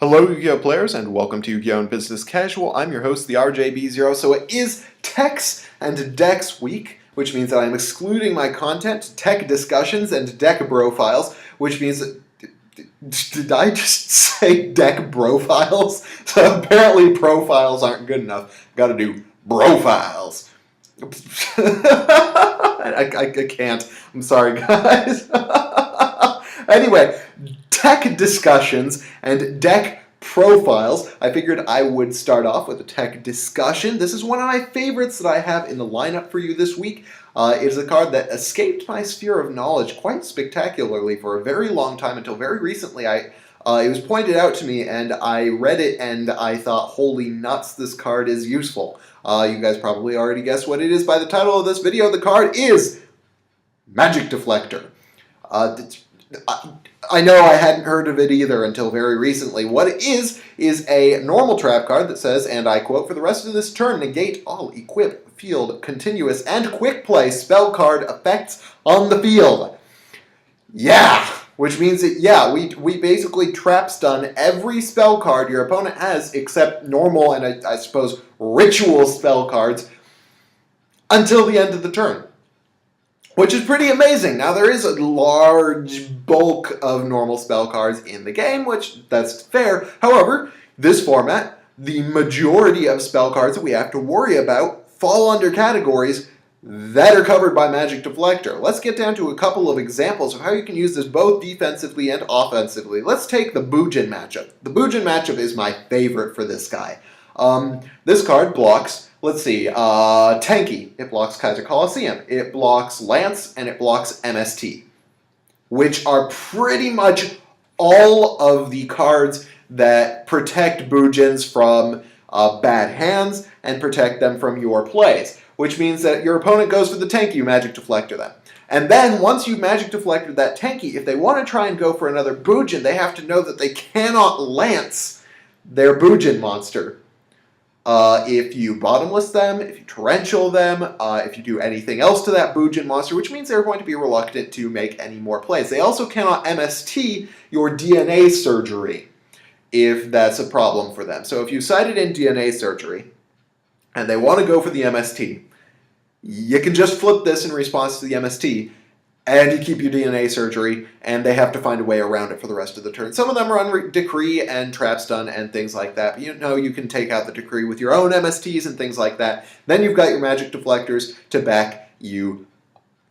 Hello Yu-Gi-Oh players and welcome to Yu-Gi-Oh! And Business Casual. I'm your host, the RJB0. So it is Techs and Decks week, which means that I'm excluding my content, tech discussions, and deck bro files, which means that, did I just say deck bro files? So apparently profiles aren't good enough. Gotta do bro files. I can't. I'm sorry, guys. Anyway, tech discussions and deck profiles. I figured I would start off with a tech discussion. This is one of my favorites that I have in the lineup for you this week. It is a card that escaped my sphere of knowledge quite spectacularly for a very long time until very recently. It was pointed out to me and I read it and I thought, holy nuts, this card is useful. You guys probably already guessed what it is by the title of this video. The card is Magic Deflector. I know I hadn't heard of it either until very recently. What it is a normal trap card that says, and I quote, "For the rest of this turn, negate all equip, field, continuous, and quick play spell card effects on the field." Yeah! Which means that, yeah, we basically trap stun every spell card your opponent has except normal and I suppose ritual spell cards until the end of the turn. Which is pretty amazing. Now, there is a large bulk of normal spell cards in the game, which that's fair. However, this format, the majority of spell cards that we have to worry about fall under categories that are covered by Magic Deflector. Let's get down to a couple of examples of how you can use this both defensively and offensively. Let's take the Bujin matchup. The Bujin matchup is my favorite for this guy. This card blocks, let's see, Tanky. It blocks Kaiser Coliseum. It blocks Lance, and it blocks MST, which are pretty much all of the cards that protect Bujins from bad hands and protect them from your plays, which means that your opponent goes for the Tanky, you Magic Deflector them. And then, once you've Magic Deflected that Tanky, if they want to try and go for another Bujin, they have to know that they cannot Lance their Bujin monster. If you bottomless them, if you torrential them, if you do anything else to that Bujin monster, which means they're going to be reluctant to make any more plays. They also cannot MST your DNA surgery if that's a problem for them. So if you cited in DNA surgery and they want to go for the MST, you can just flip this in response to the MST and you keep your DNA surgery, and they have to find a way around it for the rest of the turn. Some of them run Decree and Trap Stun and things like that, but you can take out the Decree with your own MSTs and things like that. Then you've got your Magic Deflectors to back you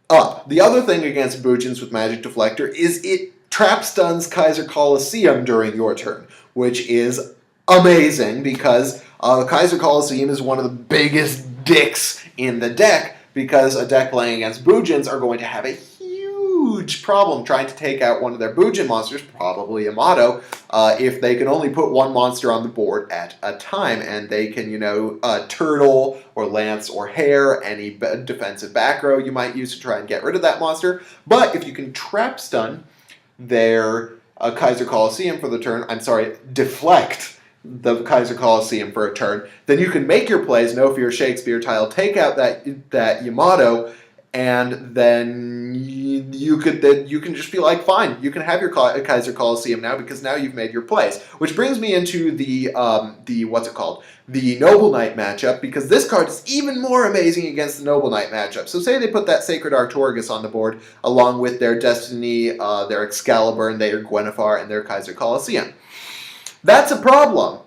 up. The other thing against Bujins with Magic Deflector is it Trap Stuns Kaiser Coliseum during your turn, which is amazing because Kaiser Coliseum is one of the biggest dicks in the deck, because a deck playing against Bujins are going to have a huge problem trying to take out one of their Bujin monsters, probably Yamato, if they can only put one monster on the board at a time, and they can, Turtle or Lance or Hare, any defensive back row you might use to try and get rid of that monster. But if you can trap stun their Kaiser Coliseum for the turn, deflect the Kaiser Coliseum for a turn, then you can make your plays, no fear Shakespeare tile, take out that Yamato, and then you can just be like, fine, you can have your Kaiser Coliseum now because now you've made your plays. Which brings me into the Noble Knight matchup, because this card is even more amazing against the Noble Knight matchup. So say they put that Sacred Arcturus on the board along with their Destiny, their Excalibur, and their Gwenifar, and their Kaiser Coliseum. That's a problem,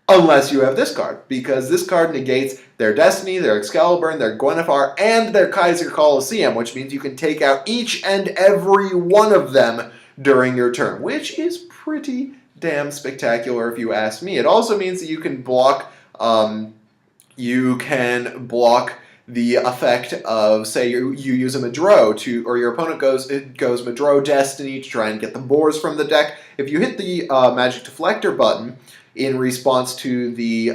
unless you have this card, because this card negates their Destiny, their Excalibur, their Gwenifar, and their Kaiser Coliseum, which means you can take out each and every one of them during your turn, which is pretty damn spectacular if you ask me. It also means that you can block the effect of, say, you use a Madro or your opponent goes Madro Destiny to try and get the boars from the deck. If you hit the Magic Deflector button in response to the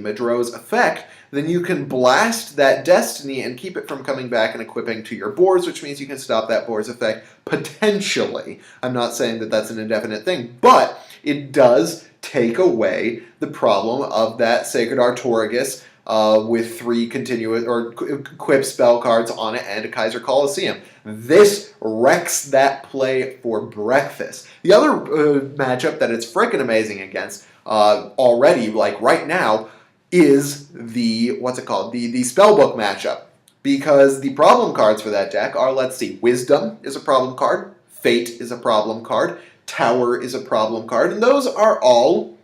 Madro's effect, then you can blast that Destiny and keep it from coming back and equipping to your boars, which means you can stop that boar's effect potentially. I'm not saying that that's an indefinite thing, but it does take away the problem of that Sacred Arcturus with 3 continuous or equip spell cards on it and a Kaiser Coliseum. This wrecks that play for breakfast. The other matchup that it's freaking amazing against already, like right now, is the, what's it called? The Spellbook matchup. Because the problem cards for that deck are, let's see, Wisdom is a problem card, Fate is a problem card, Tower is a problem card, and those are all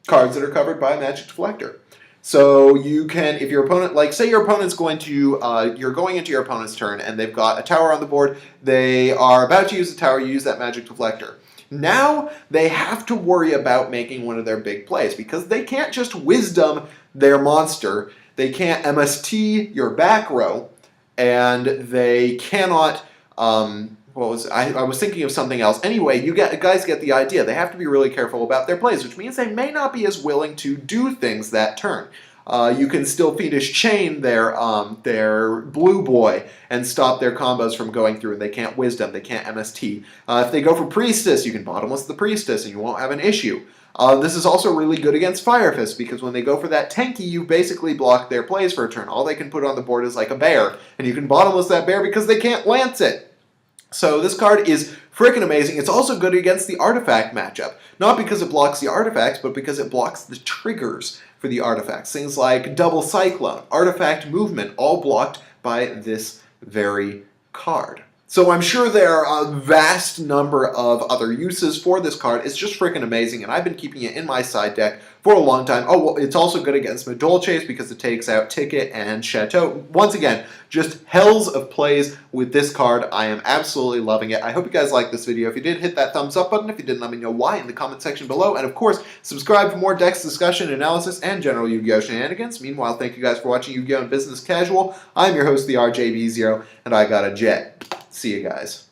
cards that are covered by Magic Deflector. So you can, if your opponent, like say your opponent's going to, you're going into your opponent's turn and they've got a tower on the board, they are about to use the tower, you use that Magic Deflector. Now they have to worry about making one of their big plays because they can't just Wisdom their monster, they can't MST your back row, and they cannot, I was thinking of something else. Anyway, guys get the idea. They have to be really careful about their plays, which means they may not be as willing to do things that turn. You can still Fiendish Chain their Blue Boy and stop their combos from going through, and they can't Wisdom, they can't MST. If they go for Priestess, you can Bottomless the Priestess, and you won't have an issue. This is also really good against Fire Fist, because when they go for that tanky, you basically block their plays for a turn. All they can put on the board is like a bear, and you can Bottomless that bear because they can't Lance it. So this card is freaking amazing. It's also good against the artifact matchup. Not because it blocks the artifacts, but because it blocks the triggers for the artifacts. Things like Double Cyclone, Artifact Movement, all blocked by this very card. So I'm sure there are a vast number of other uses for this card. It's just freaking amazing, and I've been keeping it in my side deck for a long time. Oh, well, it's also good against Madolches because it takes out Ticket and Chateau. Once again, just hells of plays with this card. I am absolutely loving it. I hope you guys liked this video. If you did, hit that thumbs up button. If you didn't, let me know why in the comment section below. And of course, subscribe for more decks discussion, analysis, and general Yu-Gi-Oh! Shenanigans. Meanwhile, thank you guys for watching Yu-Gi-Oh! and Business Casual. I'm your host, the RJB0, and I got a jet. See you guys.